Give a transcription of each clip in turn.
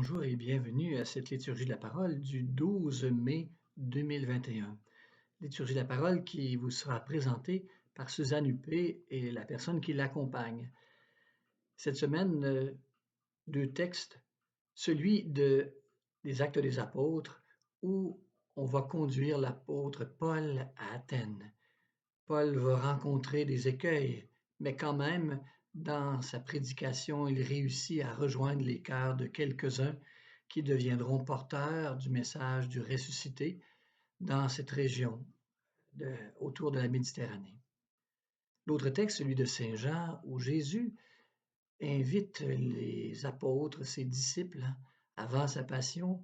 Bonjour et bienvenue à cette liturgie de la parole du 12 mai 2021. Liturgie de la parole qui vous sera présentée par Suzanne Huppé et la personne qui l'accompagne. Cette semaine, deux textes, celui des Actes des Apôtres où on va conduire l'apôtre Paul à Athènes. Paul va rencontrer des écueils, mais quand même, dans sa prédication, il réussit à rejoindre les cœurs de quelques-uns qui deviendront porteurs du message du ressuscité dans cette région autour de la Méditerranée. L'autre texte, celui de Saint Jean, où Jésus invite les apôtres, ses disciples, avant sa passion,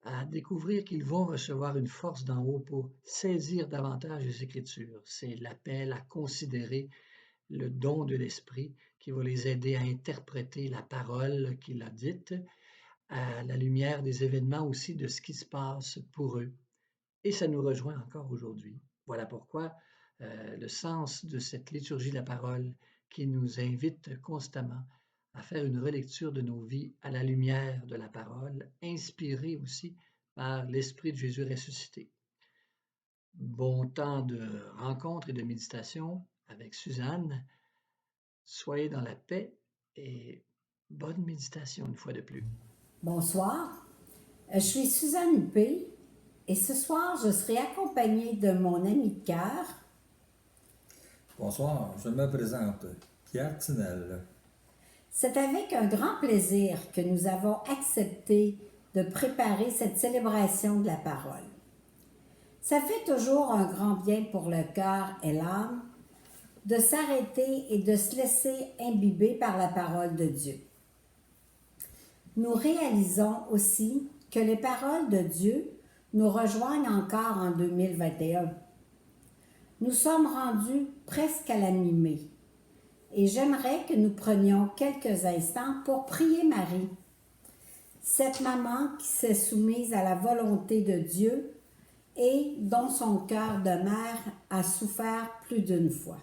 à découvrir qu'ils vont recevoir une force d'en haut pour saisir davantage les Écritures. C'est l'appel à considérer le don de l'Esprit qui va les aider à interpréter la parole qu'il a dite à la lumière des événements aussi de ce qui se passe pour eux. Et ça nous rejoint encore aujourd'hui. Voilà pourquoi le sens de cette liturgie de la parole qui nous invite constamment à faire une relecture de nos vies à la lumière de la parole, inspirée aussi par l'Esprit de Jésus ressuscité. Bon temps de rencontre et de méditation avec Suzanne. Soyez dans la paix et bonne méditation une fois de plus. Bonsoir, je suis Suzanne Huppé et ce soir je serai accompagnée de mon ami de cœur. Bonsoir, je me présente, Pierre Tinel. C'est avec un grand plaisir que nous avons accepté de préparer cette célébration de la parole. Ça fait toujours un grand bien pour le cœur et l'âme de s'arrêter et de se laisser imbiber par la parole de Dieu. Nous réalisons aussi que les paroles de Dieu nous rejoignent encore en 2021. Nous sommes rendus presque à la mi-mai et j'aimerais que nous prenions quelques instants pour prier Marie, cette maman qui s'est soumise à la volonté de Dieu et dont son cœur de mère a souffert plus d'une fois.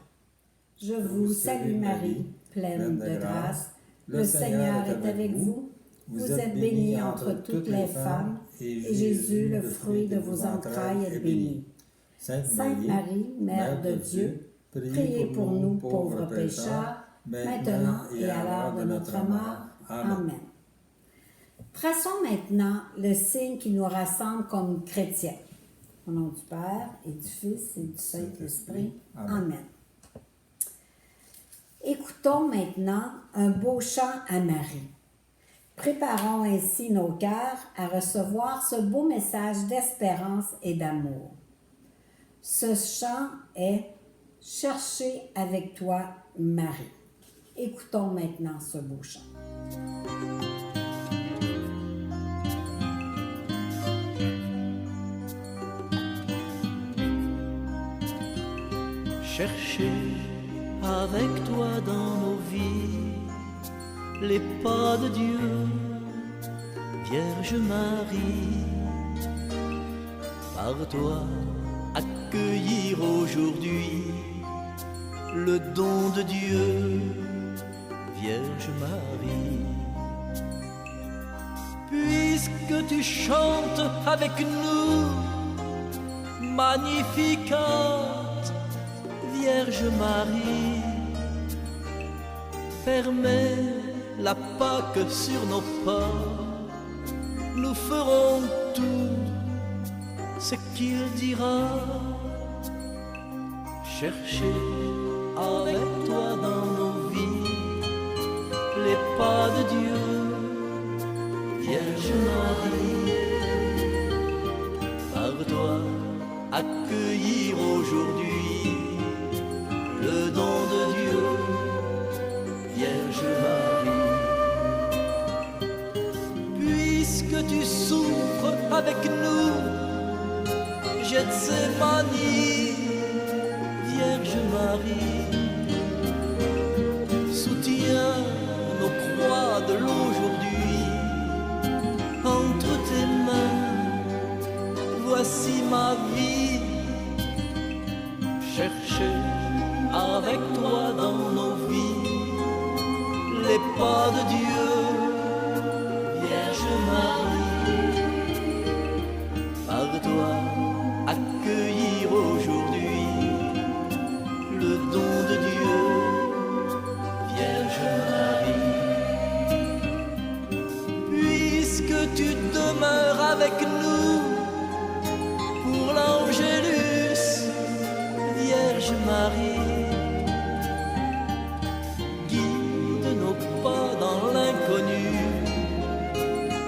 Je vous salue Marie, pleine de grâce, le Seigneur est avec vous. Vous êtes bénie entre toutes les femmes, et Jésus, le fruit de vos entrailles, est béni. Sainte Marie, Mère de Dieu, priez pour nous pauvres pécheurs, maintenant et à l'heure de notre mort. Amen. Traçons maintenant le signe qui nous rassemble comme chrétiens. Au nom du Père, et du Fils, et du Saint-Esprit. Amen. Écoutons maintenant un beau chant à Marie. Préparons ainsi nos cœurs à recevoir ce beau message d'espérance et d'amour. Ce chant est « Chercher avec toi, Marie ». Écoutons maintenant ce beau chant. Chercher avec toi dans nos vies les pas de Dieu, Vierge Marie, par toi accueillir aujourd'hui le don de Dieu, Vierge Marie. Puisque tu chantes avec nous, Magnificat, Vierge Marie, permets la Pâque sur nos pas, nous ferons tout ce qu'il dira. Chercher avec toi dans nos vies les pas de Dieu, Vierge Marie, par toi accueillir aujourd'hui le don de Dieu, Vierge Marie. Puisque tu souffres avec nous, Gethsémani, Vierge Marie, soutiens nos croix de l'aujourd'hui. Entre tes mains, voici ma vie. Chercher avec toi dans nos vies les pas de Dieu, Vierge Marie, par toi accueillir aujourd'hui le don de Dieu, Vierge Marie. Puisque tu demeures avec nous pour l'Angélus, Vierge Marie, guide nos pas dans l'inconnu,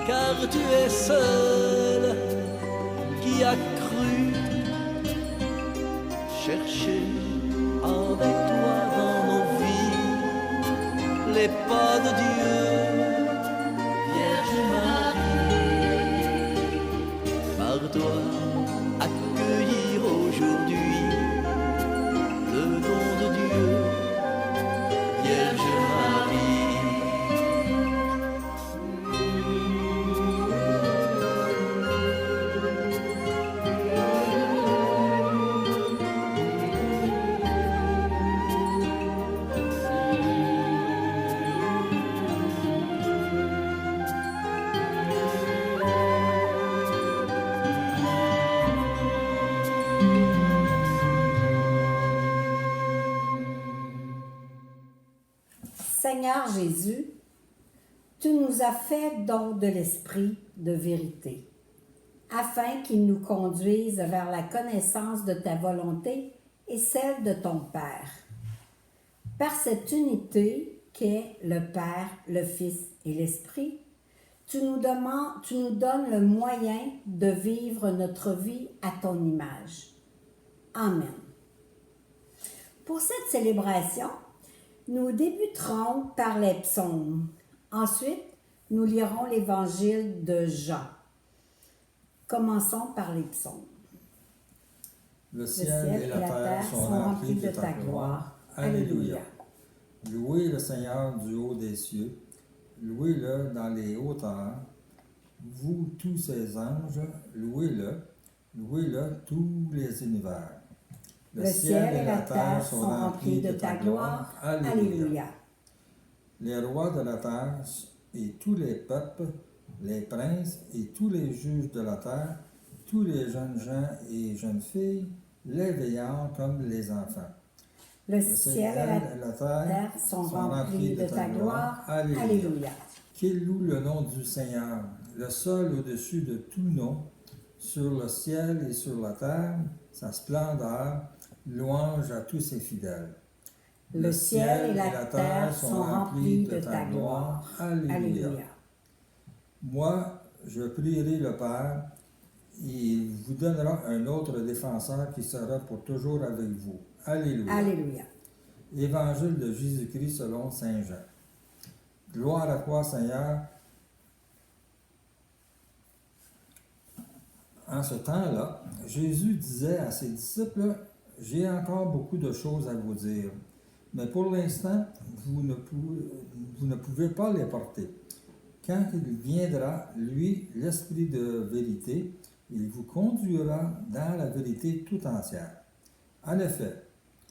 car tu es seule qui a cru chercher avec toi dans nos vies les pas de Dieu, Vierge Marie. Par toi accueillir aujourd'hui le don de Dieu, Vierge Marie. Seigneur Jésus, tu nous as fait don de l'Esprit de vérité, afin qu'il nous conduise vers la connaissance de ta volonté et celle de ton Père. Par cette unité qu'est le Père, le Fils et l'Esprit, tu nous donnes le moyen de vivre notre vie à ton image. Amen. Pour cette célébration, nous débuterons par les psaumes. Ensuite, nous lirons l'évangile de Jean. Commençons par les psaumes. Le ciel et la terre sont remplis de ta gloire. Alléluia. Louez le Seigneur du haut des cieux. Louez-le dans les hauteurs. Vous, tous ses anges, louez-le. Louez-le, tous les univers. Le ciel et la terre sont remplis de ta gloire. Alléluia. Les rois de la terre et tous les peuples, les princes et tous les juges de la terre, tous les jeunes gens et jeunes filles, les veillant comme les enfants. Le ciel et la terre sont remplis de ta gloire. Alléluia. Qu'il loue le nom du Seigneur, le seul au-dessus de tout nom, sur le ciel et sur la terre, sa splendeur, louange à tous ses fidèles. Le ciel et la terre sont remplis de ta gloire. Alléluia. Moi, je prierai le Père, et il vous donnera un autre défenseur qui sera pour toujours avec vous. Alléluia. Alléluia. Évangile de Jésus-Christ selon Saint Jean. Gloire à toi, Seigneur. En ce temps-là, Jésus disait à ses disciples, « J'ai encore beaucoup de choses à vous dire, mais pour l'instant, vous ne pouvez pas les porter. Quand il viendra, lui, l'Esprit de vérité, il vous conduira dans la vérité tout entière. En effet,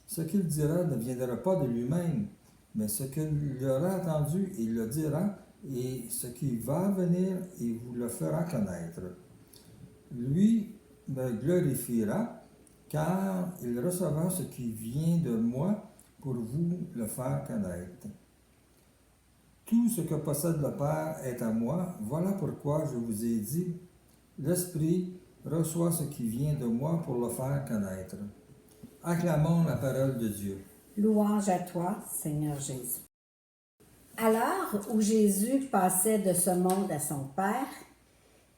ce qu'il dira ne viendra pas de lui-même, mais ce qu'il aura entendu, il le dira, et ce qui va venir, il vous le fera connaître. Lui me glorifiera, car il recevra ce qui vient de moi pour vous le faire connaître. Tout ce que possède le Père est à moi, voilà pourquoi je vous ai dit, l'Esprit reçoit ce qui vient de moi pour le faire connaître. Acclamons la parole de Dieu. Louange à toi, Seigneur Jésus. À l'heure où Jésus passait de ce monde à son Père,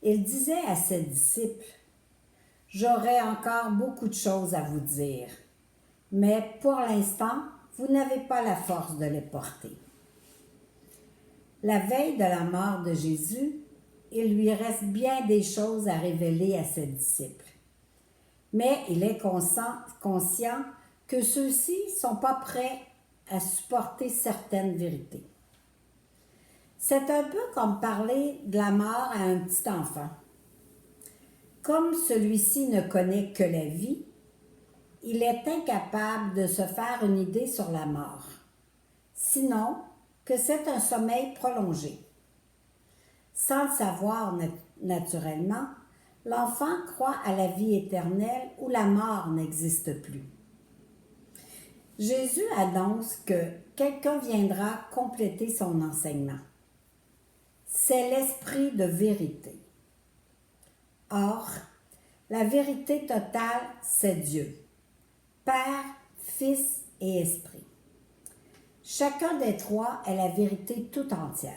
il disait à ses disciples, « J'aurai encore beaucoup de choses à vous dire, mais pour l'instant, vous n'avez pas la force de les porter. » La veille de la mort de Jésus, il lui reste bien des choses à révéler à ses disciples. Mais il est conscient que ceux-ci ne sont pas prêts à supporter certaines vérités. C'est un peu comme parler de la mort à un petit enfant. Comme celui-ci ne connaît que la vie, il est incapable de se faire une idée sur la mort, sinon que c'est un sommeil prolongé. Sans le savoir naturellement, l'enfant croit à la vie éternelle où la mort n'existe plus. Jésus annonce que quelqu'un viendra compléter son enseignement. C'est l'esprit de vérité. Or, la vérité totale, c'est Dieu, Père, Fils et Esprit. Chacun des trois est la vérité tout entière.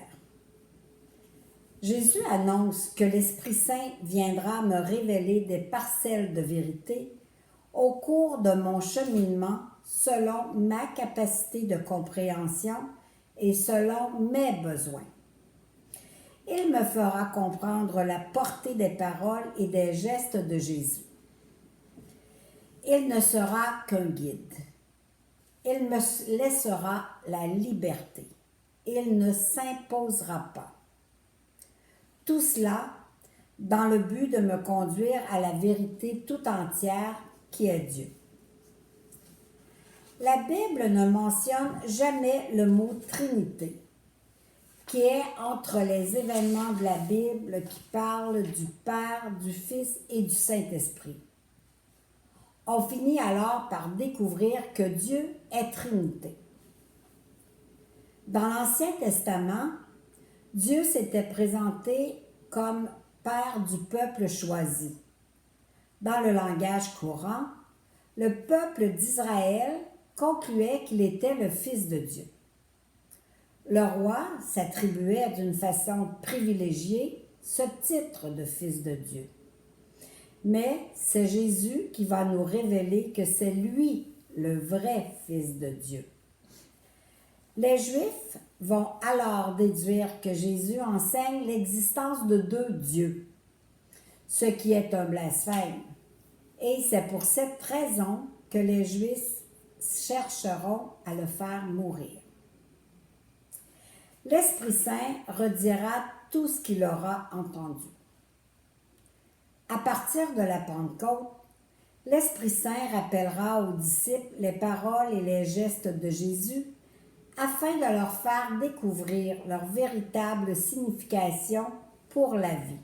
Jésus annonce que l'Esprit Saint viendra me révéler des parcelles de vérité au cours de mon cheminement selon ma capacité de compréhension et selon mes besoins. Il me fera comprendre la portée des paroles et des gestes de Jésus. Il ne sera qu'un guide. Il me laissera la liberté. Il ne s'imposera pas. Tout cela dans le but de me conduire à la vérité tout entière qui est Dieu. La Bible ne mentionne jamais le mot Trinité, qui est entre les événements de la Bible qui parlent du Père, du Fils et du Saint-Esprit. On finit alors par découvrir que Dieu est Trinité. Dans l'Ancien Testament, Dieu s'était présenté comme Père du peuple choisi. Dans le langage courant, le peuple d'Israël concluait qu'il était le Fils de Dieu. Le roi s'attribuait d'une façon privilégiée ce titre de Fils de Dieu. Mais c'est Jésus qui va nous révéler que c'est lui le vrai Fils de Dieu. Les Juifs vont alors déduire que Jésus enseigne l'existence de deux dieux, ce qui est un blasphème. Et c'est pour cette raison que les Juifs chercheront à le faire mourir. L'Esprit Saint redira tout ce qu'il aura entendu. À partir de la Pentecôte, l'Esprit Saint rappellera aux disciples les paroles et les gestes de Jésus afin de leur faire découvrir leur véritable signification pour la vie.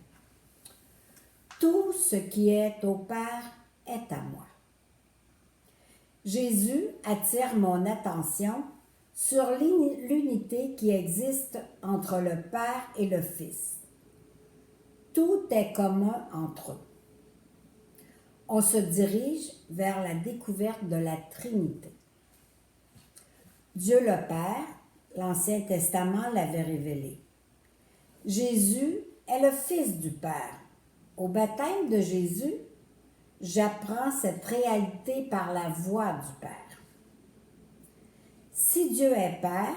Tout ce qui est au Père est à moi. Jésus attire mon attention sur l'unité qui existe entre le Père et le Fils. Tout est commun entre eux. On se dirige vers la découverte de la Trinité. Dieu le Père, l'Ancien Testament l'avait révélé. Jésus est le Fils du Père. Au baptême de Jésus, j'apprends cette réalité par la voix du Père. Si Dieu est Père,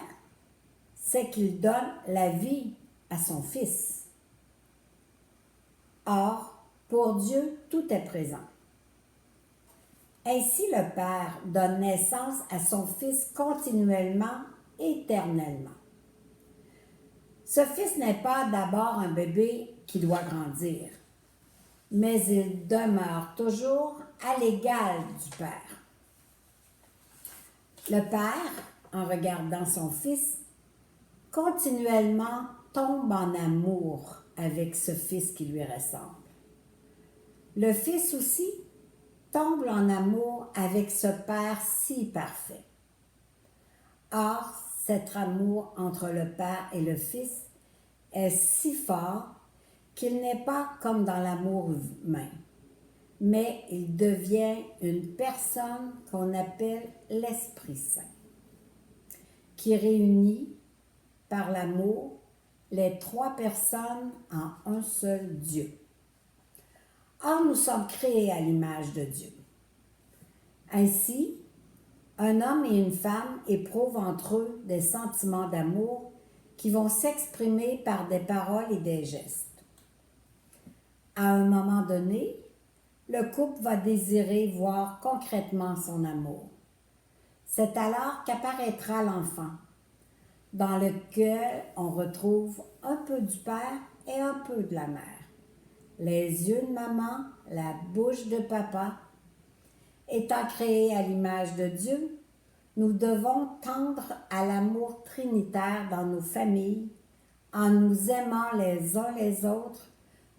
c'est qu'il donne la vie à son Fils. Or, pour Dieu, tout est présent. Ainsi, le Père donne naissance à son Fils continuellement, éternellement. Ce Fils n'est pas d'abord un bébé qui doit grandir, mais il demeure toujours à l'égal du Père. Le Père, en regardant son Fils, continuellement tombe en amour avec ce Fils qui lui ressemble. Le Fils aussi tombe en amour avec ce Père si parfait. Or, cet amour entre le Père et le Fils est si fort qu'il n'est pas comme dans l'amour humain, mais il devient une personne qu'on appelle l'Esprit Saint, qui réunit par l'amour les trois personnes en un seul Dieu. Or, nous sommes créés à l'image de Dieu. Ainsi, un homme et une femme éprouvent entre eux des sentiments d'amour qui vont s'exprimer par des paroles et des gestes. À un moment donné, le couple va désirer voir concrètement son amour. C'est alors qu'apparaîtra l'enfant, dans lequel on retrouve un peu du père et un peu de la mère. Les yeux de maman, la bouche de papa. Étant créés à l'image de Dieu, nous devons tendre à l'amour trinitaire dans nos familles en nous aimant les uns les autres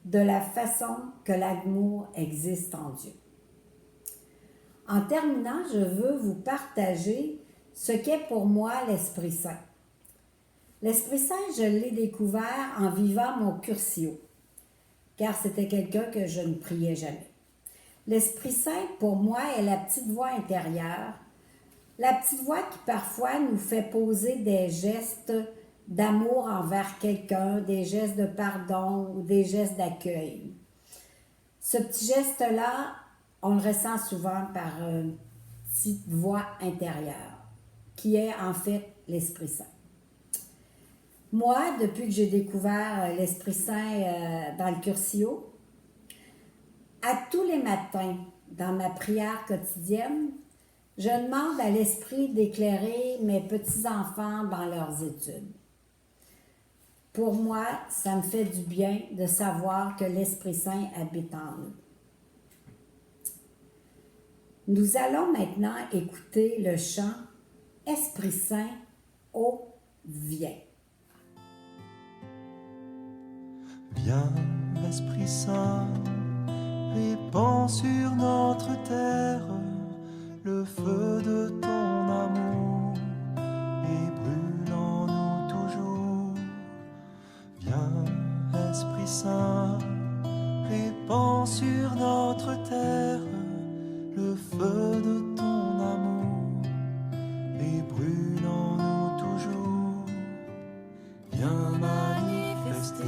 de la façon que l'amour existe en Dieu. En terminant, je veux vous partager ce qu'est pour moi l'Esprit Saint. L'Esprit Saint, je l'ai découvert en vivant mon curcio, car c'était quelqu'un que je ne priais jamais. L'Esprit Saint, pour moi, est la petite voix intérieure, la petite voix qui parfois nous fait poser des gestes d'amour envers quelqu'un, des gestes de pardon ou des gestes d'accueil. Ce petit geste-là, on le ressent souvent par une petite voix intérieure, qui est en fait l'Esprit Saint. Moi, depuis que j'ai découvert l'Esprit Saint dans le Curcio, à tous les matins, dans ma prière quotidienne, je demande à l'Esprit d'éclairer mes petits-enfants dans leurs études. Pour moi, ça me fait du bien de savoir que l'Esprit Saint habite en nous. Nous allons maintenant écouter le chant « Esprit Saint, ô viens ». Viens, Esprit Saint, répands sur notre terre le feu de ton amour et brûle en nous toujours. Viens, Esprit Saint, répands sur notre terre le feu de ton amour et brûle en nous toujours. Viens manifester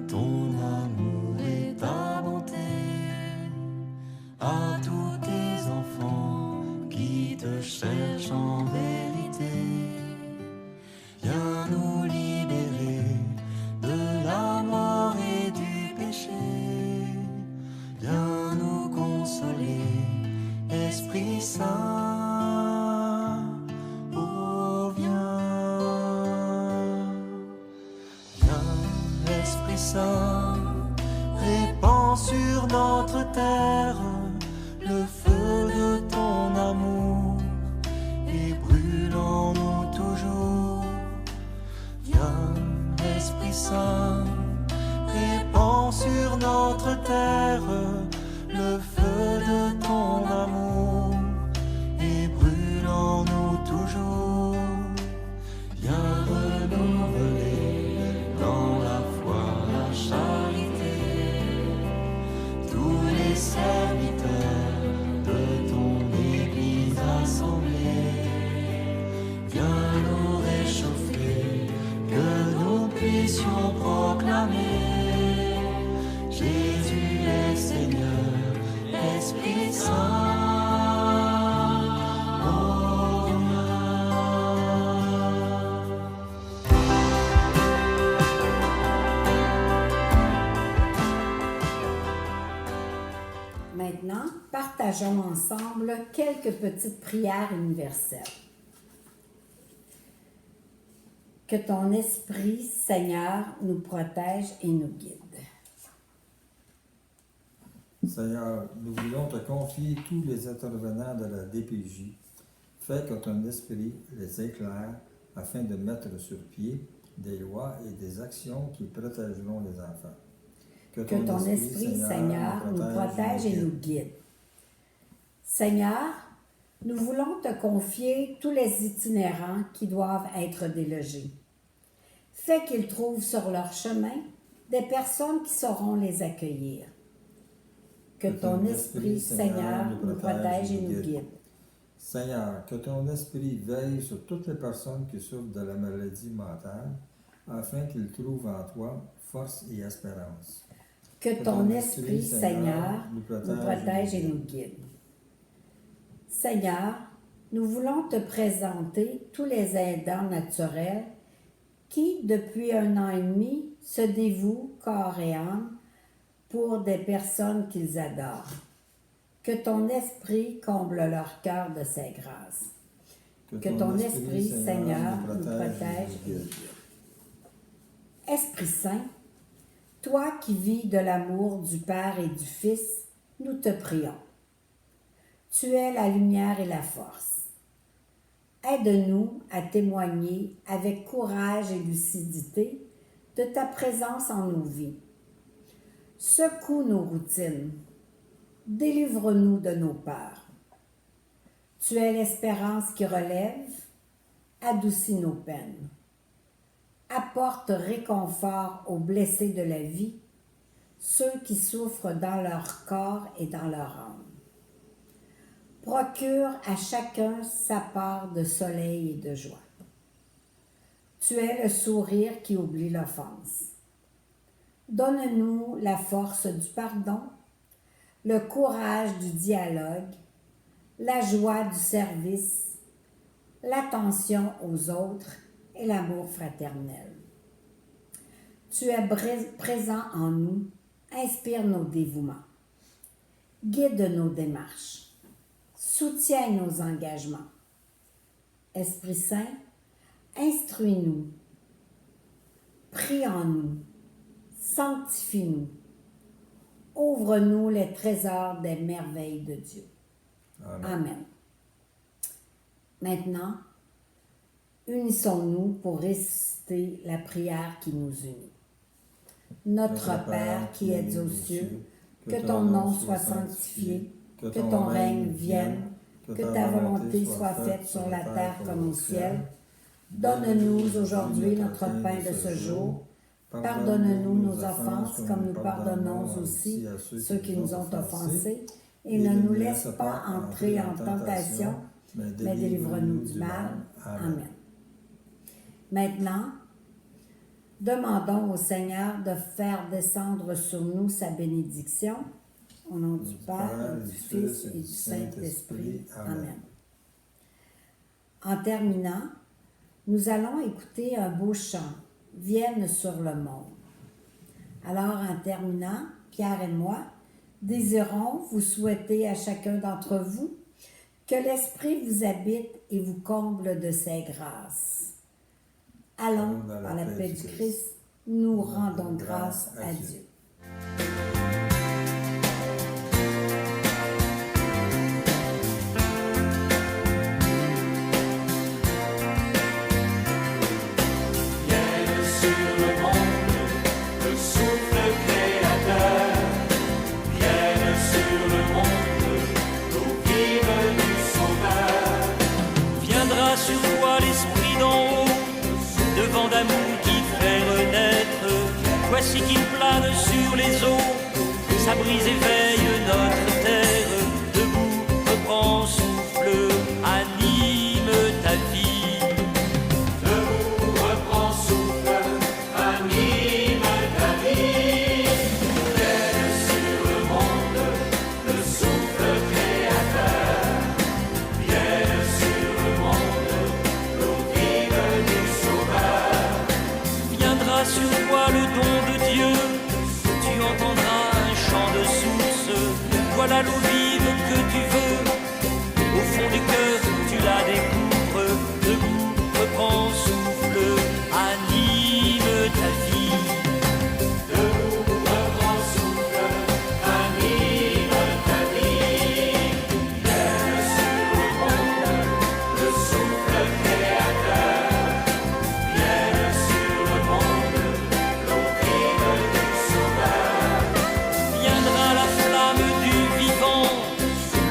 ton amour et ta bonté à tous tes enfants qui te cherchent en vérité. Viens nous libérer de la mort et du péché. Viens nous consoler, Esprit Saint. Oh, viens. Viens, Esprit Saint, répands sur notre terre le feu de ton amour et brûle en nous toujours. Viens, Esprit Saint, répands sur notre terre le feu de ton amour et brûle en nous toujours. Viens renouveler dans la foi, la charité, tous les serviteurs de ton Église assemblée. Viens nous réchauffer, que nous puissions proclamer Jésus est Seigneur, Esprit Saint. Oh, viens. Maintenant, partageons ensemble quelques petites prières universelles. Que ton Esprit, Seigneur, nous protège et nous guide. Seigneur, nous voulons te confier tous les intervenants de la DPJ. Fais que ton esprit les éclaire afin de mettre sur pied des lois et des actions qui protégeront les enfants. Que ton Esprit, Seigneur, nous protège et nous guide. Seigneur, nous voulons te confier tous les itinérants qui doivent être délogés. Fais qu'ils trouvent sur leur chemin des personnes qui sauront les accueillir. Que ton Esprit, Seigneur, nous protège et nous guide. Seigneur, que ton esprit veille sur toutes les personnes qui souffrent de la maladie mentale, afin qu'ils trouvent en toi force et espérance. Que ton Esprit, Seigneur, nous protège et nous guide. Seigneur, nous voulons te présenter tous les aidants naturels qui, depuis 1 an et demi, se dévouent corps et âme pour des personnes qu'ils adorent. Que ton Esprit comble leur cœur de ses grâces. Que ton Esprit, Seigneur, nous protège et nous guide. Esprit Saint, toi qui vis de l'amour du Père et du Fils, nous te prions. Tu es la lumière et la force. Aide-nous à témoigner avec courage et lucidité de ta présence en nos vies. Secoue nos routines. Délivre-nous de nos peurs. Tu es l'espérance qui relève, adoucis nos peines. Apporte réconfort aux blessés de la vie, ceux qui souffrent dans leur corps et dans leur âme. Procure à chacun sa part de soleil et de joie. Tu es le sourire qui oublie l'offense. Donne-nous la force du pardon, le courage du dialogue, la joie du service, l'attention aux autres et l'amour fraternel. Tu es présent en nous, inspire nos dévouements, guide nos démarches, soutiens nos engagements. Esprit Saint, instruis-nous, prie en nous, sanctifie-nous, ouvre-nous les trésors des merveilles de Dieu. Amen. Maintenant, unissons-nous pour réciter la prière qui nous unit. Notre Père qui es aux cieux, que ton nom soit sanctifié, que ton règne vienne, que ta volonté soit faite sur la terre comme au ciel. Donne-nous aujourd'hui notre pain de ce jour. Pardonne-nous nos offenses comme nous pardonnons aussi à ceux qui nous ont offensés. Et ne nous laisse pas entrer en tentation, mais délivre-nous du mal. Amen. Maintenant, demandons au Seigneur de faire descendre sur nous sa bénédiction. Au nom du Père, du Fils et du Saint-Esprit. Amen. En terminant, nous allons écouter un beau chant, « Vienne sur le monde ». Alors, en terminant, Pierre et moi désirons vous souhaiter à chacun d'entre vous que l'Esprit vous habite et vous comble de ses grâces. Allons, par la paix du Christ, nous rendons grâce à Dieu. Sur toi l'esprit d'en haut, de vent d'amour qui fait renaître. Voici qu'il plane sur les eaux, sa brise éveille notre terre. Debout, reprends souffle, anime ta vie. Debout, reprends souffle, anime ta vie. Vienne sur le monde, le souffle créateur. Vienne sur le monde, sur toi le don de Dieu, tu entendras un chant de source. Voilà l'eau vive que tu veux, au fond du cœur tu la découvres. Debout, reprends souffle, anime ta vie. Debout, reprends souffle, anime ta vie. Vienne sur le monde, le souffle créateur. Vienne sur le monde, l'eau vive du Sauveur. Viendra la flamme du vivant,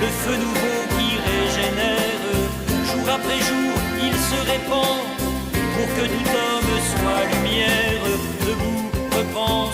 le feu nouveau qui régénère. Jour après jour, il se répand pour que tout homme soit lumière. Debout, reprends